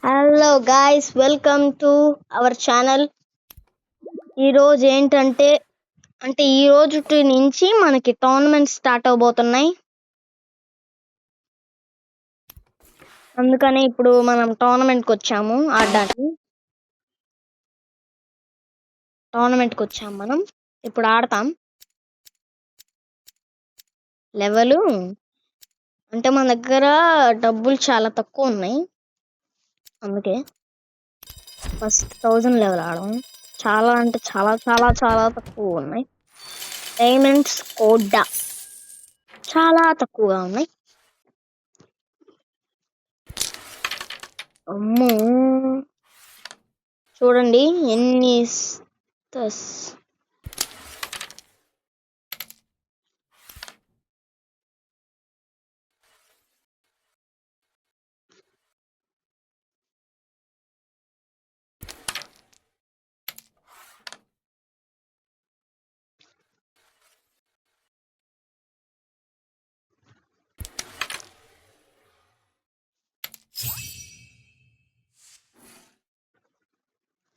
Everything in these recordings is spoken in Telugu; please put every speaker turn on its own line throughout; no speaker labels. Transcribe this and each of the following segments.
Hello guys, welcome to our channel. ఈరోజు ఏంటంటే ఈ రోజు నుంచి మనకి టోర్నమెంట్ స్టార్ట్ అవబోతున్నాయి. అందుకనే ఇప్పుడు మనం టోర్నమెంట్కి వచ్చాము ఆడడానికి. మనం ఇప్పుడు ఆడతాం. లెవెల్ అంటే మన దగ్గర డబ్బులు చాలా తక్కువ ఉన్నాయి, అందుకే ఫస్ట్ 1000 లెవెల్ ఆడడం. చాలా అంటే చాలా చాలా చాలా తక్కువ ఉన్నాయి. డైమండ్స్ కూడా చాలా తక్కువగా ఉన్నాయి. అమ్మో, చూడండి ఎన్ని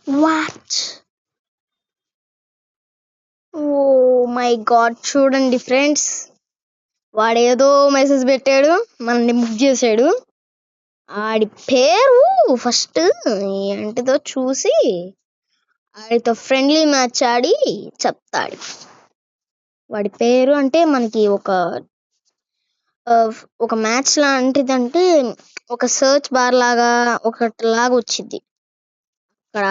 వాట్. ఓ మై గాడ్, చూడండి ఫ్రెండ్స్, వాడేదో మెసేజ్ పెట్టాడు, మనల్ని బుక్ చేశాడు. ఆడి పేరు ఫస్ట్ ఏంటిదో చూసి ఆడితో ఫ్రెండ్లీ మ్యాచ్ ఆడి చెప్తాడు. వాడి పేరు అంటే మనకి ఒక మ్యాచ్ లాంటిదంటే ఒక సర్చ్ బార్ లాగా ఒకటిలాగా వచ్చింది. అక్కడ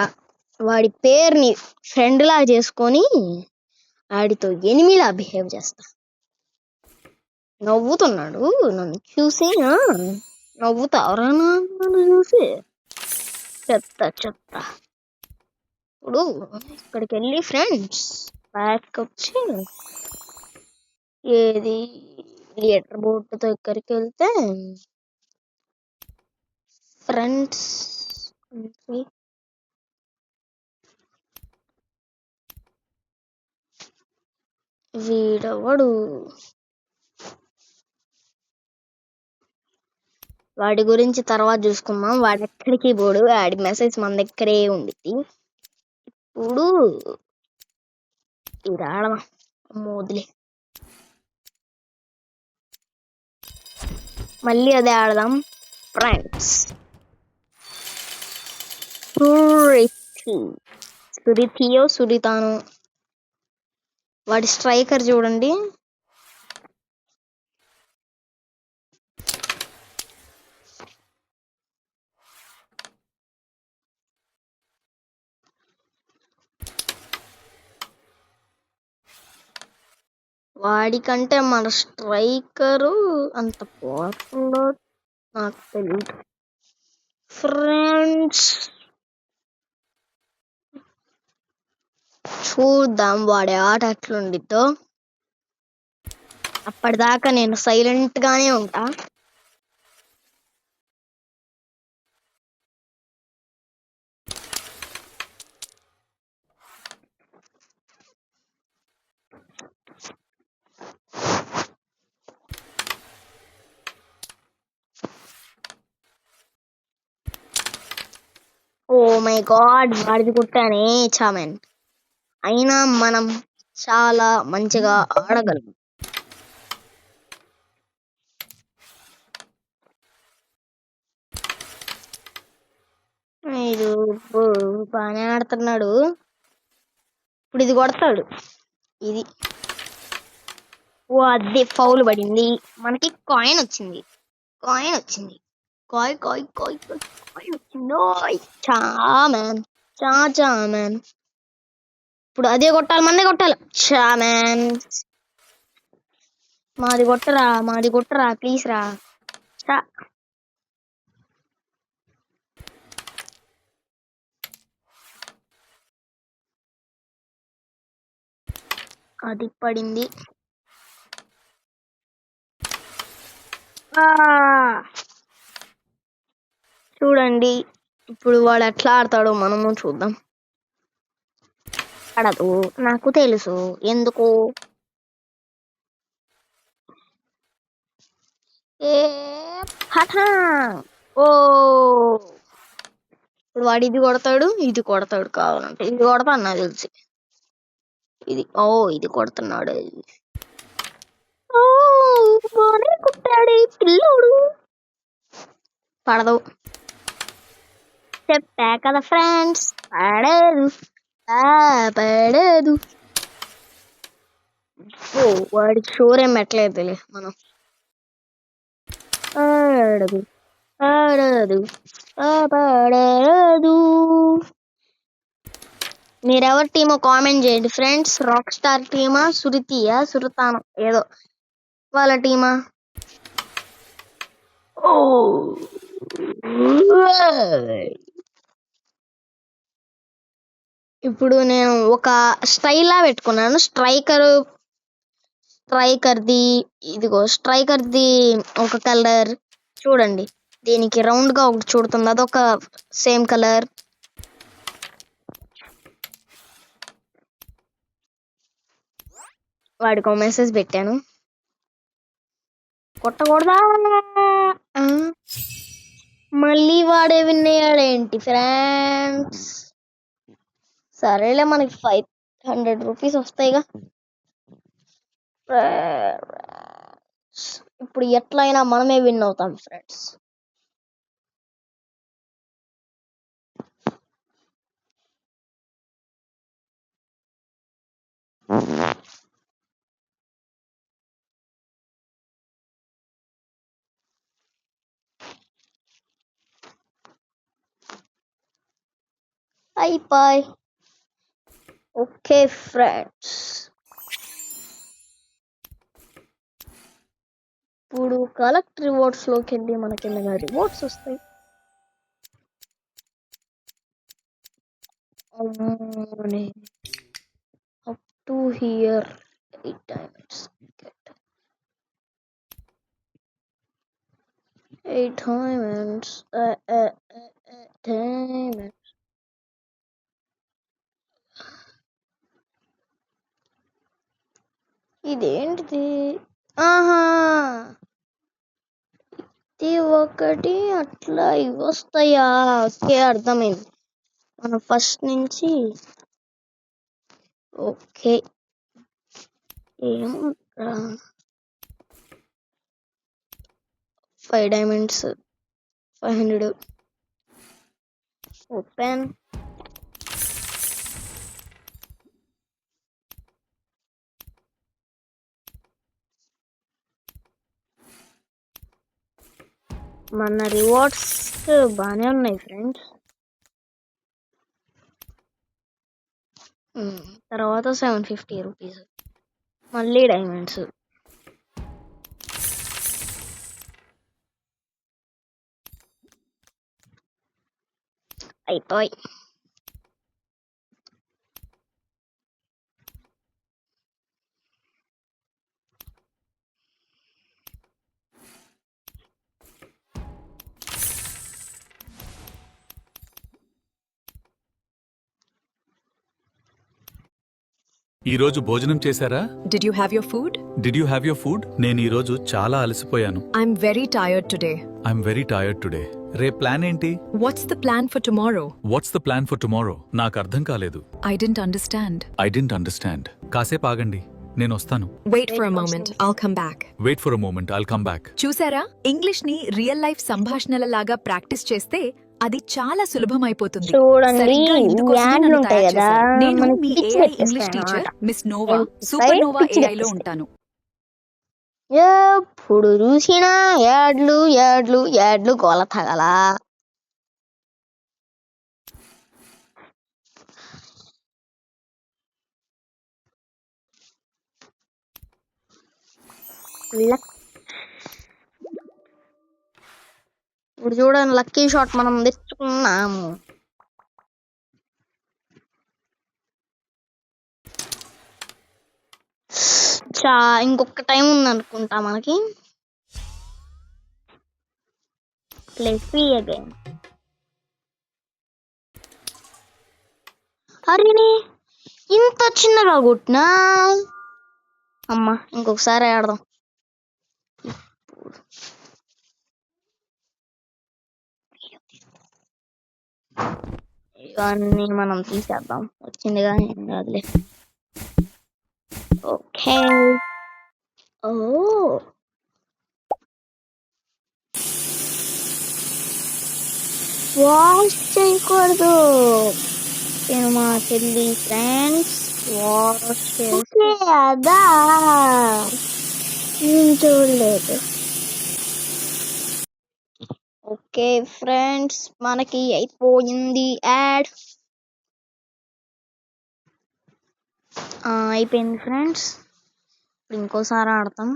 వాడి పేరుని ఫ్రెండ్ లాగా చేసుకొని ఆడితో ఎనిమిలా బిహేవ్ చేస్తా. నవ్వుతున్నాడు నన్ను చూసి. నవ్వుతావరా నన్ను చూసి? చెప్తా. ఇప్పుడు ఇక్కడికి వెళ్ళి ఫ్రెండ్స్ బ్యాక్ వచ్చి ఏది లీటర్ బోర్డు దగ్గరికి వెళ్తే ఫ్రెండ్స్ వీడెవడు? వాడి గురించి తర్వాత చూసుకుందాం. వాడి ఎక్కడికి పోడు, వాడి మెసేజ్ మన దగ్గరే ఉంది. ఇప్పుడు ఇది ఆడదాం. మోదులే, మళ్ళీ అదే ఆడదాం ఫ్రెండ్స్. సురితాను వాడి స్ట్రైకర్ చూడండి. వాడికంటే మన స్ట్రైకరు అంత పవర్ఫుల్ నాకు తెలియదు ఫ్రెండ్స్. చూద్దాం వాడి ఆట ఎట్లుండిద్దో. అప్పటిదాకా నేను సైలెంట్ గానే ఉంటా. ఓ మై గాడ్, వాడిది కొట్టానే చామెన్. అయినా మనం చాలా మంచిగా ఆడగలం. ఇది బాగానే ఆడుతున్నాడు. ఇప్పుడు ఇది కొడతాడు. ఇది అదే ఫౌల్ పడింది. మనకి కాయిన్ వచ్చింది. కాయిన్ వచ్చింది. చామెన్. చామెన్. ఇప్పుడు అదే కొట్టాలి, మందే కొట్టాలి. చామెన్, మాది కొట్టరా ప్లీజ్ రా. అది పడింది. చూడండి ఇప్పుడు వాడు ఎట్లా ఆడతాడో మనము చూద్దాం. ఆడదు, నాకు తెలుసు ఎందుకు. ఏ ఓ వాడు ఇది కొడతాడు కావాలంటే ఇది కొడతాను నాకు తెలిసి. ఇది కొడుతున్నాడు. ఓ బానే కొట్టాడు ఈ పిల్లోడు. పడదు చెప్పా కదా ఫ్రెండ్స్, పడదు. వాడికి షోర్ ఏం పెట్టలేదులే మనం. పడదు పడదు పడదు. మీరెవరి టీమో కామెంట్ చేయండి ఫ్రెండ్స్. రాక్ స్టార్ టీమా, సురతానం ఏదో వాళ్ళ టీమా? ఇప్పుడు నేను ఒక స్టైలా పెట్టుకున్నాను. స్ట్రైకర్ది ఒక కలర్ చూడండి. దీనికి రౌండ్ గా ఒకటి చూడుతుంది, అదొక సేమ్ కలర్. వాడికి ఒక మెసేజ్ పెట్టాను, కొట్టకూడదా. మళ్ళీ వాడే విన్ అయ్యాడేంటి ఫ్రెండ్స్? సరేలే, మనకి 500 రూపీస్ వస్తాయిగా. ఇప్పుడు ఎట్లయినా మనమే విన్ అవుతాం ఫ్రెండ్స్. అయిపోయి ఓకే ఫ్రెండ్స్, ఇప్పుడు కలెక్ట్ రివార్డ్స్ లోకి వెళ్ళి మనకి ఏమైనా రివార్డ్స్ వస్తాయి. Up to hear 8 diamonds. 8 diamonds. Diamonds. ఇదేంటిది? ఆహా, ఇది ఒకటి అట్లా ఇవి వస్తాయా? ఓకే, అర్థమైంది. మనం ఫస్ట్ నుంచి ఓకే. ఏమో 5 diamonds, 500. ఓపెన్. మన రివార్డ్స్ బాగానే ఉన్నాయి ఫ్రెండ్స్. తర్వాత 750 రూపీస్, మళ్ళీ డైమండ్స్. అయిపోయి
ఈ రోజు భోజనం చేశారా?
Did you have your food?
Did you have your food? నేను ఈ రోజు చాలా అలసిపోయాను.
I'm very tired today.
I'm very tired today. రేపు ప్లాన్ ఏంటి?
What's the plan for tomorrow?
What's the plan for tomorrow? నాకు అర్థం కాలేదు.
I didn't understand.
I didn't understand. కాసేపు ఆగండి, నేను వస్తాను.
Wait for a moment. I'll come back.
Wait for a moment. I'll come back.
చూసారా, ఇంగ్లీష్ ని రియల్ లైఫ్ సంభాషణలలాగా ప్రాక్టీస్ చేస్తే అది చాలా సులభమైపోతుంది.
చూడండి,
సరిగ్గా ఇందుకోసమే
యాడ్లు
నన్ను
ఉంటాయి
తయారు
కదా,
చేశారు. నేను
మనకి
మీ
పిచ్చి
AI
తెప్పిస్తాయి
ఇంగ్లీష్ టీచర్
అన్నమాట.
మిస్ నోవా,
మనకి
సూపర్ నోవా
పిచ్చి
AI లో
తెప్పిస్తాయి.
ఉంటాను.
ఎప్పుడు చూసినా యాడ్లు యాడ్లు యాడ్లు గోల తగల. ఇప్పుడు చూడండి, లక్కీ షాట్ మనం తెచ్చుకున్నాము. ఇంకొక టైం ఉంది అనుకుంటా మనకి. Play free again. అరే, ఇంత చిన్నగా కొట్టినా. అమ్మా, ఇంకొకసారి ఆడదాం. ఇవన్నీ మనం తీసేద్దాం. వచ్చింది కానీ ఏం కాదులే. ఓకే. ఓ వాష్ చేయకూడదు. నేను మా చెల్లి ఫ్రెండ్స్ వాష్ చేస్తే అదా నేను చూడలేదు. ఓకే ఫ్రెండ్స్, మనకి అయిపోయింది యాడ్. అయిపోయింది ఫ్రెండ్స్. ఇప్పుడు ఇంకోసారి ఆడతాం.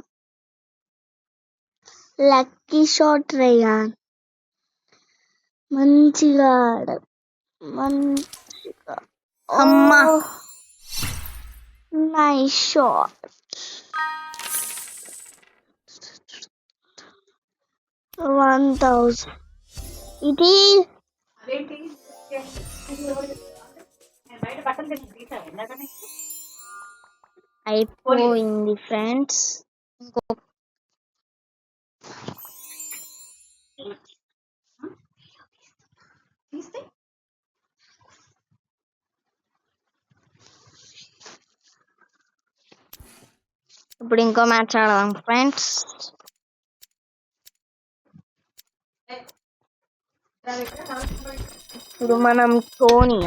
లక్కీ షాట్ రేయాన్, మంచిగా ఆడ, మంచిగా. అమ్మా, నైస్ షాట్. 1000. ఇది అయిపోయింది ఫ్రెండ్స్. ఇంకో ఇప్పుడు ఇంకో మ్యాచ్ ఆడదాం ఫ్రెండ్స్. ఇప్పుడు మనం టోనీ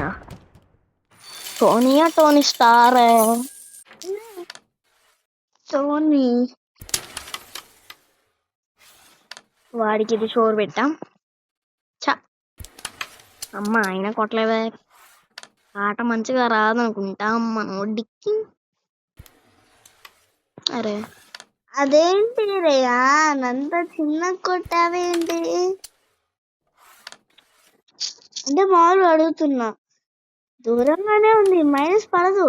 స్టార్ టోనీ వాడికి ఇది షోర్ పెట్టాం. చ అమ్మ, అయినా కొట్టలేదే. ఆట మంచిగా రాదనుకుంటా మనోడికి. అరే అదేంటి రేయా, అంత చిన్న కొట్టావేంటి? అంటే మామూలు అడుగుతున్నా, దూరంగానే ఉంది, మైనస్ పడదు.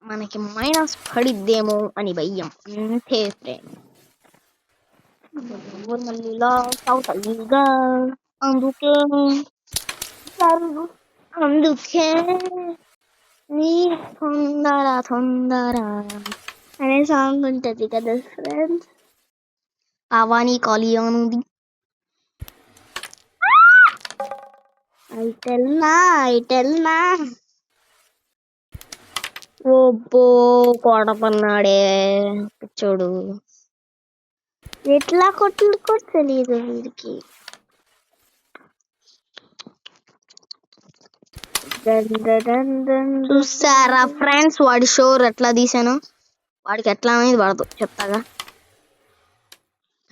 మనకి మైనస్ పడిద్దేమో అని భయం అంతే ఫ్రెండ్. మళ్ళీ లాస్ అవుతాయిగా, అందుకే నీ తొందర అనే సాంగ్ ఉంటది కదా ఫ్రెండ్స్, ఆవాని కాలియానుది. ఐటెల్నా ఓబ్బో, కొడపన్నాడే పిచ్చోడు. ఎట్లా కొట్టుడు కూడా తెలియదు వీడికి. చూసారా ఫ్రెండ్స్, వాడి షోర్ ఎట్లా తీసాను? వాడికి ఎట్లా అనేది పడదు చెప్తాగా.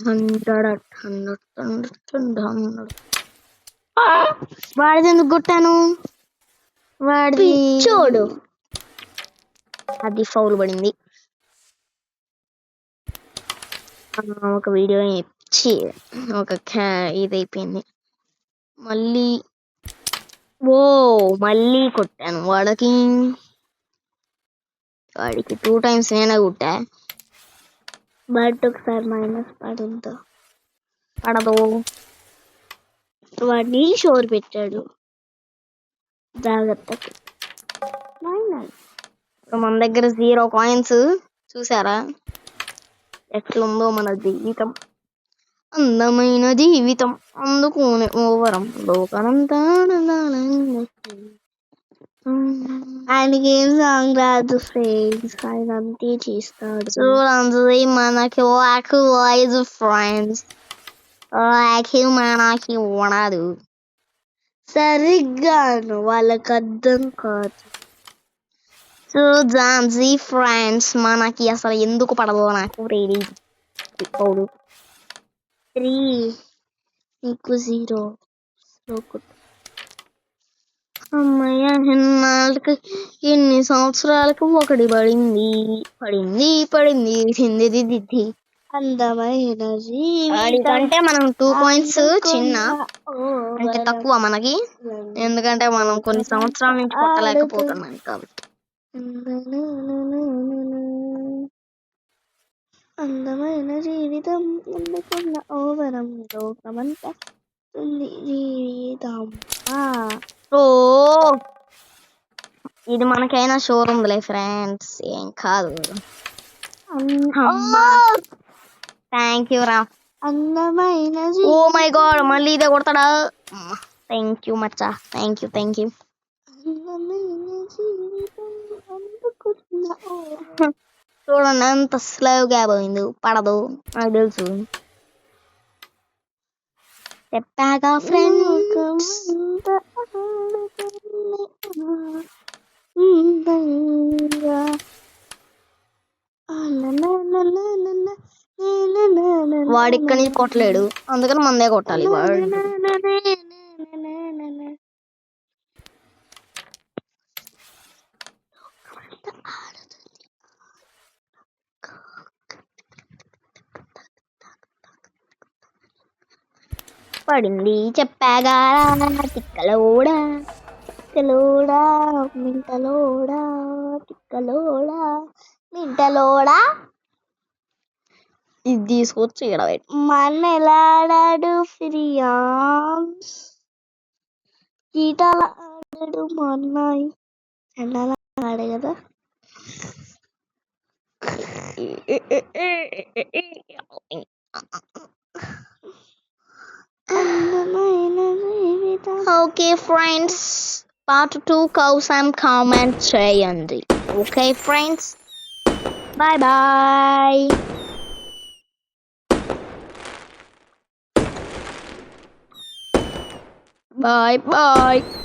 100 వాడిది ఎందుకు కొట్టాను? వాడి చూడు, అది ఫౌల్ పడింది. ఒక వీడియో ఇచ్చి ఇది అయిపోయింది. మళ్ళీ కొట్టాను వాడికి 2 times నేనే కొట్టా. బట్ ఒకసారి మైనస్ పడదు. వాడిని షోర్ పెట్టాడు, జాగ్రత్తకి. మన దగ్గర 0 coins. చూసారా ఎట్లుందో మన జీవితం? అందమైన జీవితం, అందుకోనే ఓవరం లోకనంతా. ఆయనకి ఏం సాంగ్ రాదు ఫ్రెండ్స్, ఆయన అంతే చేస్తాడు. చూడండి, మనకి వాయిస్ ఫ్రెండ్స్, మనకి ఉండదు సరిగ్గాను, వాళ్ళకి అర్థం కాదు. చూడండి ఫ్రెండ్స్, మనకి అసలు ఎందుకు పడదో నాకు తెలియదు. 3 నీకు 0. అమ్మయ్య, ఎన్ని సంవత్సరాలకు ఒకటి పడింది. అందమైన వాడికంటే మనం 2 points చిన్న, అంటే తక్కువ మనకి. ఎందుకంటే మనం కొన్ని సంవత్సరాల నుంచి కొట్టలేకపోతున్నాం కాబట్టి. అందమైన జీవితం, ఎందుకున్న ఓవరం లోకమంతా జీవితం. ఇది మనకైనా షోర్ ఉందిలే ఫ్రెండ్స్, ఏం కాదు. థ్యాంక్ యూ రా. అందమైన, ఓ మై గాడ్, మళ్ళీ ఇదే కొడతాడా? Thank you Maccha, thank you. చూడండి ఎంత స్లోగా పోయింది, పడదు నాకు తెలుసు. చెప్పాగా ఫ్రెండ్స్. వాడు ఇక్కడి నుంచి కొట్టలేడు, అందుకని మందే కొట్టాలి. వాడు పడింది చెప్పాగా తిక్కలోడా, తిక్కలోడా, మింటలోడా, తిక్కలోడా, మింటలోడా. ఇది తీసుకొచ్చి ఇక్కడ పెట్టి మనలాడాడు ఫిరియాన్స్, గీటాల ఆడాడు మా అన్నయ్య, ఎండాల ఆడే కదా. ఓకే ఫ్రెండ్స్, పార్ట్ 2 కోసం కామెంట్ చేయండి. Okay friends, bye bye. Bye bye.